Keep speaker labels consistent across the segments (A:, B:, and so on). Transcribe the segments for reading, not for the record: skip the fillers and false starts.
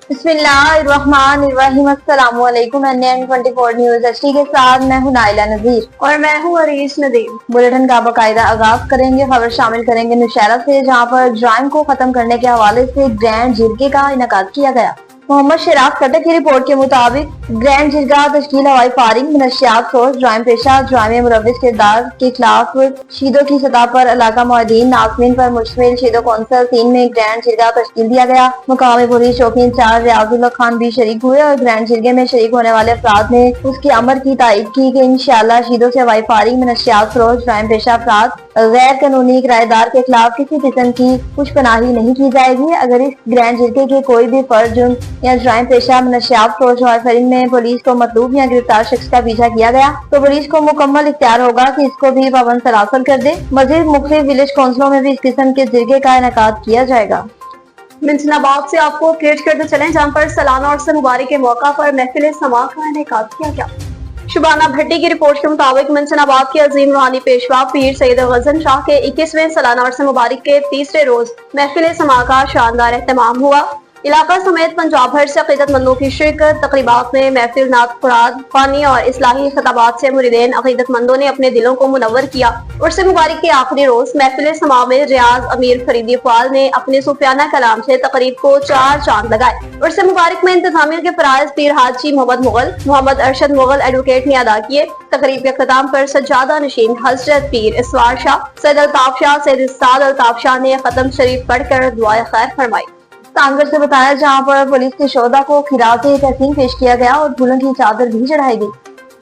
A: बिस्मिल्लाहिर्रहमानिर्रहीम। अस्सलाम वालेकुम। NN24 न्यूज़ HD के साथ मैं हूं नाइला नजीर
B: और मैं हूं अरीश नदीम।
A: बुलेटिन का बाकायदा आगाज करेंगे। खबर शामिल करेंगे नौशहरा से, जहां पर जराइम को खत्म करने के हवाले से ग्रैंड जिरगे का इनेकाद किया गया। मोहम्मद शराफ कटक की रिपोर्ट के मुताबिक ग्रैंड जिरगा तश्कील हवाई फायरिंग, मनशियात सोच, जराइम पेशा, जराइम मुलविस किरदार के खिलाफ शीदों की सतह पर इलाका मुआहिदीन नाज़मीन पर मुश्तमिल शीदो कौंसिल 3 में ग्रैंड जिरगा तश्कील दिया गया। मुकामी पुलिस चौकी इंचार्ज रियाजुल्लाह खान भी शरीक हुए और ग्रैंड जिरगे में शरीक होने वाले अफराद ने उसके अमर की तायीद की कि इंशाअल्लाह शीदों से हवाई फायरिंग, मनशियात फरोश, जराइम पेशा अफराद, गैर कानूनी किराएदार के खिलाफ किसी किस्म की पुशपनाही नहीं की जाएगी। अगर इस ग्रैंड जिरगे के कोई भी फर्द जुर्म या जराइम पेशा, मनशियात फरोश और फरिंद में पुलिस को मतलूब या गिरफ्तार शख्स का पीछा किया गया तो पुलिस को मुकम्मल इख्तियार होगा कि इसको भी पाबंद सरासर कर दे। मजीद मुख्तलिफ विलेज काउंसिलों में भी इस किस्म के जिरगे का इनेकाद किया जाएगा।
B: मिंचनाबाद से आपको अपडेट करते चलें, जहां पर सालाना उर्स मुबारक के मौका पर महफिल समा का इनेकाद किया गया। शुबाना भट्टी की रिपोर्ट के मुताबिक मिंचनाबाद के अजीम रूहानी पेशवा पीर सैयद गजन शाह के 21वें सालाना उर्स मुबारक के तीसरे रोज महफिल समा का शानदार एहतमाम हुआ। इलाका समेत पंजाब भर से अकीदतमंदों की शिरकत। तकरीबात में महफिल, नात कुरान, पानी और इस्लाही खिताबात से मुरीदेन अकीदतमंदों ने अपने दिलों को मुनव्वर किया। उर्स मुबारक के आखिरी रोज महफिल समा में रियाज अमीर फरीदी ख्वाल ने अपने सूफियाना कलाम से तकरीब को 4 चांद लगाए। उर्स मुबारक में इंतजामिया के फराइज पीर हाजी मोहम्मद मुगल, मोहम्मद अरशद मुगल एडवोकेट ने अदा किए। तकरीब के अख्ताम पर सज्जादा नशीन हजरत पीर इसवार शाह, सैयद अल्ताफ शाह, सैयद इस्ताद अल्ताफ शाह ने खत्म शरीफ पढ़कर दुआ खैर फरमाई।
A: तांगर से बताया, जहां पर पुलिस के शोधा को खिराते तहसीन पेश किया गया और फूलों की चादर भी चढ़ाई गई।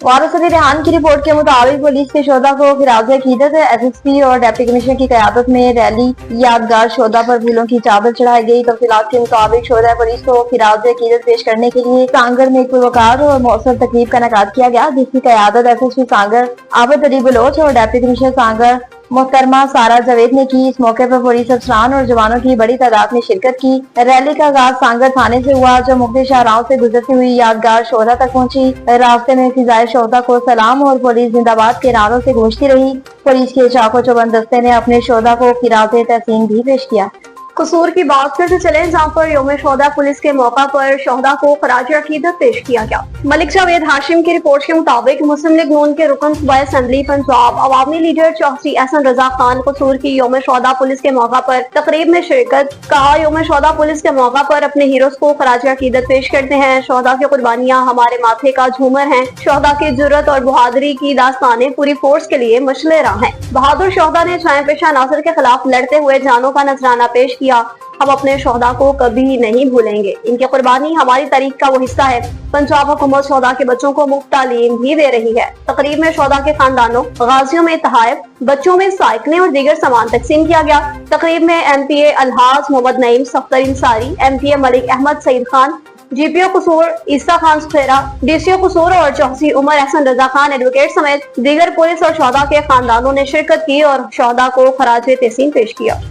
A: वारिस अली रेहान की रिपोर्ट के मुताबिक पुलिस के शोधा को खिराते अकीदत SSP और डिप्टी कमिश्नर की क़यादत में रैली यादगार शोधा पर फूलों की चादर चढ़ाई गई। तफसीलात के मुताबिक शोधा पुलिस को खिराते अकीदत पेश करने के लिए सांगर में एक पुरवकार और मौसर तकरीब का इनेकाद किया गया, जिसकी क़यादत SSP सांगर आबिद अली बलोच और डिप्टी कमिश्नर सांगर मोहतरमा सारा जावेद ने की। इस मौके पर पुलिस अफसरान और जवानों की बड़ी तादाद में शिरकत की। रैली का आगाज सांगर थाने से हुआ, जो मुख्तलिफ शाहराहों से गुजरती हुई यादगार शोधा तक पहुंची। रास्ते में फिजाए शोधा को सलाम और पुलिस जिंदाबाद के नारों से गूंजती रही। पुलिस के चाको चौबंद दस्ते ने अपने शोधा को खिराते तहसीन भी पेश किया।
B: कसूर की बात करते चले, जहाँ पर यौम शोहदा पुलिस के मौका पर शोहदा को खराज अकीदत पेश किया गया। मलिक जावेद हाशिम की रिपोर्ट के मुताबिक मुस्लिम लीग नून के रुकन सूबाई असेंबली पंजाब अवामी लीडर चौधरी एहसन रजा खान कसूर की यौम शोहदा पुलिस के मौका पर तकरीब में शिरकत। कहा, यौम शोहदा पुलिस के मौका पर अपने हीरोज को खराज अकीदत पेश करते हैं। शोहदा की कुर्बानियां हमारे माथे का झूमर हैं। शोहदा की जुर्रत और बहादुरी की दास्तानें पूरी फोर्स के लिए मशले राह हैं। बहादुर शोहदा ने जराइम पेशा नासिर के खिलाफ लड़ते हुए जानों का नजराना पेश किया। हम अपने शोहदा को कभी नहीं भूलेंगे। इनकी कुर्बानी हमारी तारीख का वो हिस्सा है। पंजाब हुकूमत शोहदा के बच्चों को मुफ्त तालीम भी दे रही है। तकरीब में शोहदा के खानदानों, गाजियों में तहाइफ, बच्चों में साइकिलें और दीगर सामान तकसीम किया गया। तकरीब में MPA Alhaj Mohammad Naeem Safdar इंसारी, MPA Malik Ahmad Saeed Khan, GPO कसूर ईसा खान सुखेरा, DCO कसूर और चौधरी उमर एहसन रजा खान एडवोकेट समेत दीगर पुलिस और शोहदा के खानदानों ने शिरकत की और शोहदा को खराज तहसीन पेश किया।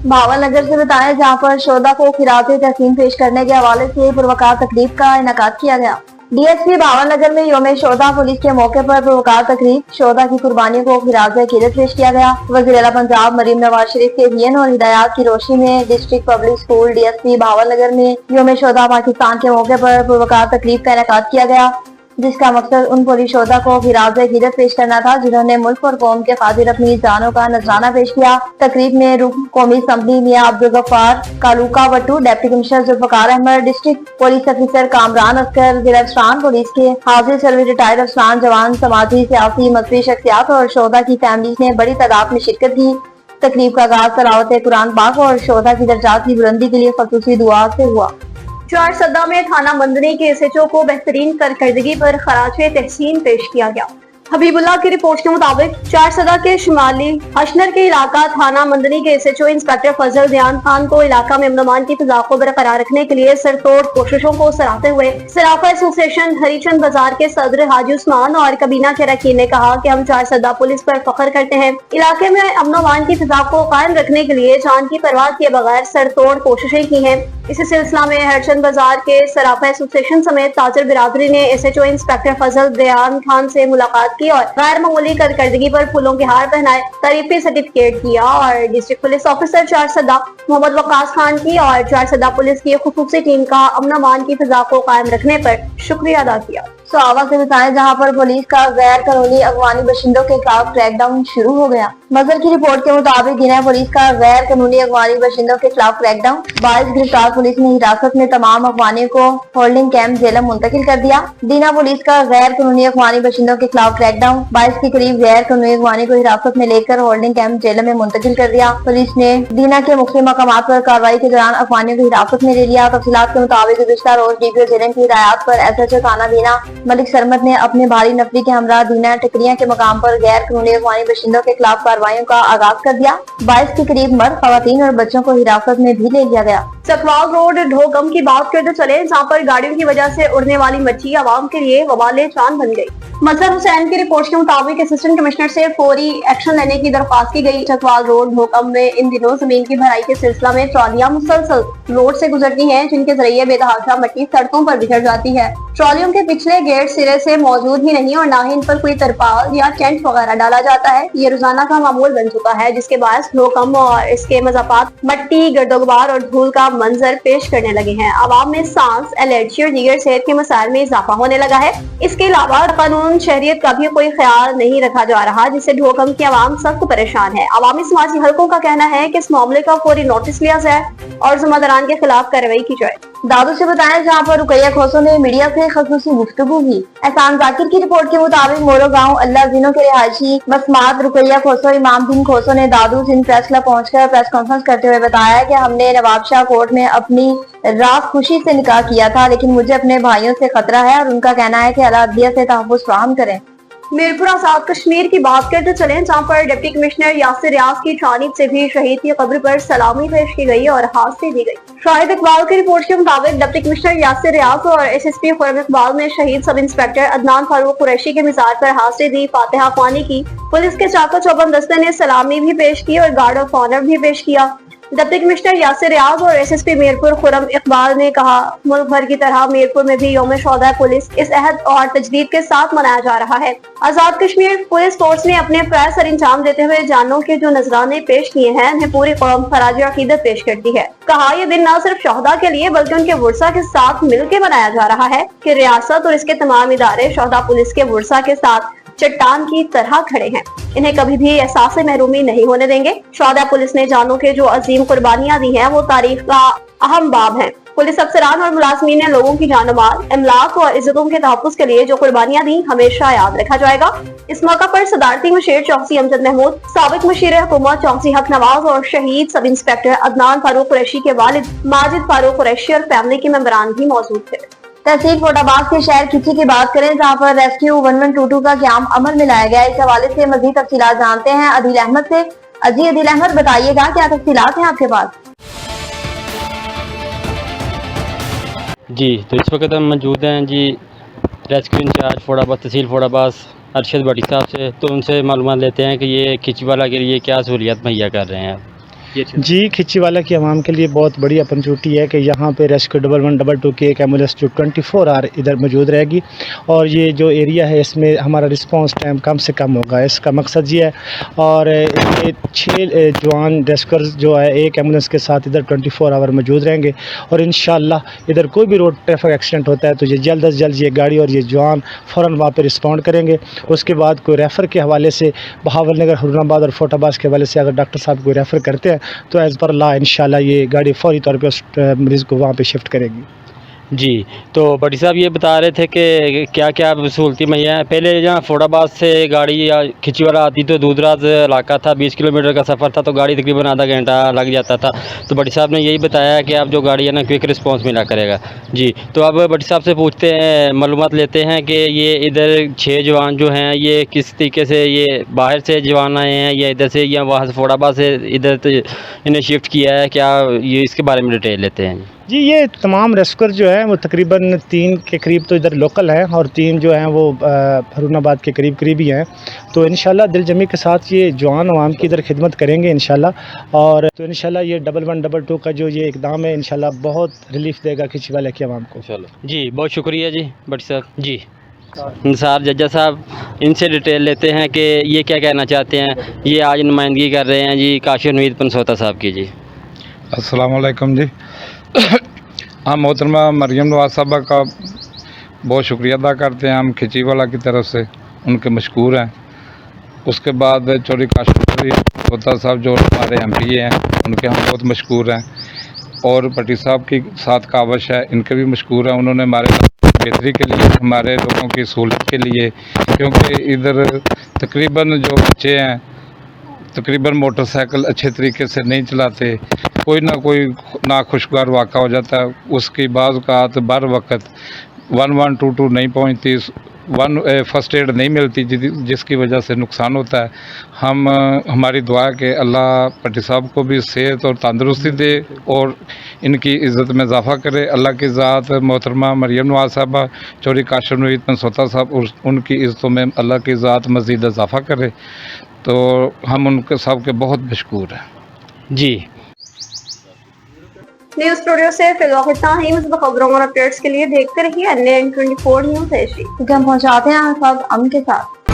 A: भावल नगर से बताया, जहाँ पर शोधा को खिराते तहसीन पेश करने के हवाले से पुरवकार तकरीब का इनेकाद किया गया। DSP भावल नगर में यौम शोधा पुलिस के मौके पर पुरवकार तकरीब, शोधा की कुर्बानियों को खिराते अकीदत पेश किया गया। वज़ीर आला पंजाब मरीम नवाज शरीफ के दियन और हिदायत की रोशनी में डिस्ट्रिक्ट पब्लिक स्कूल DSP भावल नगर में यौम शोधा पाकिस्तान के मौके पर पुरवकार तकरीब का इनेकाद किया गया, जिसका मकसद उन पुलिस शोधा को खिराज अकीदत पेश करना था जिन्होंने मुल्क और कौम के खातिर अपनी जानों का नजराना पेश किया। तकरीब में रुकन कौमी assembly Mian Abdul Ghaffar Kaluka Wattoo, deputy commissioner Zulfiqar Ahmad, district police officer Kamran Asghar, जिला अफसरान पुलिस के हाजिर सर्विस रिटायर्ड अफसरान, जवान, समाजी सियासी मजहबी शख्सियात और शोधा की फैमिली ने बड़ी तादाद में शिरकत की। तकरीब का आगाज तिलावत कुरान पाक और शोधा की दर्जात की बुलंदी के लिए खसूसी दुआ से हुआ।
B: चारसदा में थाना मंदनी के SHO को बेहतरीन कारकर्दगी पर खराज तहसीन पेश किया गया। हबीबुल्लाह की रिपोर्ट के मुताबिक चारसदा के शुमाली हशनर के इलाका थाना मंदनी के SHO इंस्पेक्टर फजल ध्यान खान को इलाका में अमन की फिजा को बरकरार रखने के लिए सरतोड़ कोशिशों को सराहते हुए सराफा एसोसिएशन हरीचंद बाजार के सदर हाजी उस्मान और कबीना के रकीन ने कहा कि हम चारसदा पुलिस पर फख्र करते हैं। इलाके में अमन की फिजा को कायम रखने के लिए जान की परवाह किए बगैर सरतोड़ कोशिशें की हैं। इसी सिलसिला में हरचंद बाजार के सराफा एसोसिएशन समेत ताजर बिरादरी ने SHO इंस्पेक्टर फजल दयान खान से मुलाकात की और गैर मामूली कारकर्दगी पर फूलों के हार पहनाए, तारीफी सर्टिफिकेट दिया और district police officer Charsadda Mohammad Waqas Khan की और चारसदा पुलिस की खुसूसी टीम का अमन अमान की फिजा को कायम रखने पर शुक्रिया अदा किया।
A: सुहावा से बताएं जहां पर पुलिस का गैर कानूनी अगवानी बशिंदों के खिलाफ क्रैकडाउन शुरू हो गया। मजर की रिपोर्ट के मुताबिक दिना पुलिस का गैर कानूनी अगवानी बशिंदों के खिलाफ क्रैकडाउन 22 गिरफ्तार पुलिस ने हिरासत में तमाम अगवानियों को होल्डिंग कैंप जेलम मुंतकिल कर दिया। दीना पुलिस का गैर कानूनी अगवानी बशिंदों के खिलाफ क्रैकडाउन 22 के करीब गैर कानूनी अगवानी को हिरासत में लेकर होल्डिंग कैंप जेलम में मुंतकिल कर दिया। पुलिस ने दीना के मुख्तलिफ मकामात पर कार्रवाई के दौरान अगवानियों को हिरासत में ले लिया। तफसीलात के मुताबिक गुज़िश्ता रोज DPO जेलम की हिदायत पर SHO थाना दीना मलिक सरमद ने अपने भारी नफरी के हमरा दीना टकरिया के मकाम पर गैर कानूनी अगवानी बशिंदों के खिलाफ कार्रवाइयों का आगाज कर दिया। 22 के करीब मर्द, खवातीन और बच्चों को हिरासत में भी ले लिया गया।
B: चकवाल रोड ढोगम की बात करते चले, जहाँ पर गाड़ियों की वजह से उड़ने वाली मच्छी आवाम के लिए वबाले चांद बन गई। मजहर हुसैन की रिपोर्ट के मुताबिक असिस्टेंट कमिश्नर से फौरी एक्शन लेने की दरख्वास्त की गई। चकवाल रोड ढोगम में इन दिनों जमीन की भराई के सिलसिला में ट्रॉलियां मुसलसल रोड से गुजरती हैं, जिनके जरिए बेतहाशा मट्टी सड़कों पर बिखर जाती है। ट्रॉलियों के पिछले गेट सिरे से मौजूद ही नहीं और न ही इन पर कोई तरपाल या टेंट वगैरह डाला जाता है। ये रोजाना का मामूल बन चुका है, जिसके बायस ढोगम और इसके मज़ाफात मट्टी, गर्दोगबार और धूल का मंजर पेश करने लगे हैं। आवाम में सांस, एलर्जी और दीगर सेहत के मसाइल में इजाफा होने लगा है। इसके अलावा कानून शहरियत का भी कोई ख्याल नहीं रखा जा रहा, जिससे ढोगम की आवाम सख्त परेशान है। अवामी समाजी हलकों का कहना है कि इस मामले का फौरी नोटिस लिया जाए और जिम्मेदारान के खिलाफ कार्रवाई की जाए। दादू से बताएं जहां पर रुकैया खोसो ने मीडिया से खसूसी गुफ्तगू की। एहसान जाकिर की रिपोर्ट के मुताबिक मोरो गांव अल्लाह जिनों के रिहायशी मसमात रुकैया खोसो इमाम दिन खोसो ने दादू सिंध प्रेस क्लब पहुंचकर प्रेस कॉन्फ्रेंस करते हुए बताया कि हमने नवाबशाह कोर्ट में अपनी रात खुशी से निकाह किया था, लेकिन मुझे अपने भाइयों से खतरा है और उनका कहना है कि अलादिया से तहफ़्फ़ुज़ फराहम करें। मीरपुर आजाद कश्मीर की बात करते चलें, जहाँ पर डिप्टी कमिश्नर यासिर रियाज की जानिब से भी शहीद की कब्र पर सलामी पेश की गई और हाज़िरी दी गई। शाहिद इकबाल की रिपोर्ट के मुताबिक डिप्टी कमिश्नर यासिर रियाज और SSP खुर्रम इकबाल ने शहीद सब इंस्पेक्टर अदनान फारूक कुरैशी के मिज़ार पर हाज़िरी दी, फातिहा ख्वानी की। पुलिस के चाको चौबंद दस्ते ने सलामी भी पेश की और गार्ड ऑफ ऑनर भी पेश किया। डिप्टी कमिश्नर यासिर रियाज और SSP मीरपुर खुर्रम इकबाल ने कहा, मुल्क भर की तरह मीरपुर में भी यौम शोहदा पुलिस इस अहद और तजदीद के साथ मनाया जा रहा है। आजाद कश्मीर पुलिस फोर्स ने अपने फ़राइज़ सर अंजाम देते हुए जानों के जो नजराने पेश किए हैं, उन्हें पूरी कौम खराज अकीदत पेश करती है। कहा, यह दिन न सिर्फ शोहदा के लिए बल्कि उनके वुरसा के साथ मिलकर मनाया जा रहा है कि रियासत और इसके तमाम इदारे शोहदा पुलिस के वुरसा के साथ चट्टान की तरह खड़े हैं। इन्हें कभी भी एहसास महरूमी नहीं होने देंगे। शोहदा पुलिस ने जानों के जो अजीम कुर्बानियां दी हैं, वो तारीख का अहम बाब है। पुलिस अफसरान और मुलाजमीन ने लोगों की जान माल, इमलाक और इज्जतों के तहफ़्फ़ुज़ के लिए जो कुर्बानियां दी, हमेशा याद रखा जाएगा। इस मौका पर सदारती मुशीर चौकसी अमजद महमूद, साबिक मुशीर हुकूमत चौकसी हक नवाज और शहीद सब इंस्पेक्टर अदनान फारूक कुरैशी के वालिद माजिद फारूक कुरैशी और फैमिली के मेंबरान भी मौजूद थे। तहसील फोटाबाद के शहर खिची की बात करें, जहाँ पर रेस्क्यू 1122 का क़याम अमल में लाया गया। इस हवाले से मज़ीद तफसीलात जानते हैं अदील अहमद से। अदील अहमद, बताइएगा क्या तफसीलात हैं आपके पास?
C: जी, तो इस वक्त हम मौजूद हैं जी रेस्क्यू इंचार्ज फोटाबाद तहसील फोटाबाद अरशद भट्टी साहब से। तो उनसे मालूमात लेते हैं कि ये खिचीवाला के लिए क्या सहूलियत मुहैया कर रहे हैं।
D: जी, खिचीवाला की आवाम के लिए बहुत बड़ी अपॉर्चुनिटी है कि यहाँ पे रेस्क्यू 1122 की एक एम्बुलेंस जो 24 आवर इधर मौजूद रहेगी और ये जो एरिया है इसमें हमारा रिस्पांस टाइम कम से कम होगा। इसका मकसद ये है और ये 6 जवान रेस्क्यूअर्स जो है एक एम्बुलेंस के साथ इधर 24 आवर मौजूद रहेंगे और इंशाअल्लाह इधर कोई भी रोड ट्रैफिक एक्सीडेंट होता है तो ये जल्द अज जल्द ये गाड़ी और ये जवान फ़ौरन वहाँ पर रिस्पॉन्ड करेंगे। उसके बाद कोई रेफ़र के हवाले से बहावल नगर, हुर्नाबाद और फोटाबाद के हवाले से अगर डॉक्टर साहब कोई रेफ़र करते हैं तो एज़ पर ला इंशाल्लाह ये गाड़ी फौरी तौर पे उस मरीज़ को वहाँ पे शिफ्ट करेगी।
C: जी, तो भट्टी साहब ये बता रहे थे कि क्या क्या सहूलती मुहैया है। पहले यहाँ फोटाबाद से गाड़ी या खिचीवाला आती तो दूर दराज इलाका था, 20 किलोमीटर का सफ़र था, तो गाड़ी तकरीबन आधा घंटा लग जाता था। तो भट्टी साहब ने यही बताया कि आप जो गाड़ी है ना क्विक रिस्पांस मिला करेगा। जी, तो अब भट्टी साहब से पूछते हैं, मालूमात लेते हैं कि ये इधर 6 जवान जो हैं ये किस तरीके से ये बाहर से जवान आए हैं या इधर से या वहाँ से फोटाबाद से इधर इन्हें शिफ्ट किया है, क्या ये इसके बारे में डिटेल लेते हैं।
D: जी ये तमाम रेस्क्यूअर जो है वो तकरीबन 3 के करीब तो इधर लोकल हैं और 3 जो हैं वो फरूनाबाद के करीब करीब ही हैं। तो इंशाल्लाह दिल जमी के साथ ये जवान अवाम की इधर खिदमत करेंगे इंशाल्लाह। और तो इंशाल्लाह ये 1112 का जो ये इकदाम है इंशाल्लाह बहुत रिलीफ देगा खिचीवाला की आवाम को।
C: जी बहुत शुक्रिया जी भट्टी साहब। जी निसार जज्जा साहब, इनसे डिटेल लेते हैं कि ये क्या कहना चाहते हैं। ये आज नुमाइंदगी कर रहे हैं जी काशिफ नवीद पनसोता साहब की। जी
E: अस्सलाम वालेकुम जी। हम मोहतरमा मरियम नवाज साहबा का बहुत शुक्रिया अदा करते हैं। हम खिचीवाला की तरफ से उनके मशकूर हैं। उसके बाद चौधरी काशिफ होता साहब जो हमारे MP हैं उनके हम बहुत मशकूर हैं। और भट्टी साहब की साथ कावश है, इनके भी मशकूर हैं। उन्होंने हमारे बेहतरी के लिए, हमारे लोगों की सहूलत के लिए, क्योंकि इधर तकरीबन जो बच्चे हैं तकरीबन मोटरसाइकिल अच्छे तरीके से नहीं चलाते, कोई ना कोई नाखुशगवार वाक़ा हो जाता है। उसकी बाज़ औक़ात बर वक़्त 1122 नहीं पहुंचती, फर्स्ट एड नहीं मिलती, जिसकी वजह से नुकसान होता है। हमारी दुआ है कि अल्लाह भट्टी साहब को भी सेहत और तंदुरुस्ती दे और इनकी इज़्ज़त में इजाफ़ा करे। अल्लाह की ज़ात मोहतरमा मरियम नवाज साहबा, चौधरी काशिफ नवीद पनसोता साहब और उनकी इज़्ज़तों में अल्लाह की ज़ात मज़ीद इजाफ़ा करे। तो हम उनके सब के बहुत मशकूर हैं।
C: जी
B: न्यूज स्टूडियो से फिलहाल इतना ही। मुझे खबरों और अपडेट्स के लिए देखते रहिए NN24 न्यूज़ HD।
A: क्योंकि हम पहुंचाते हैं आप सब अमन के साथ।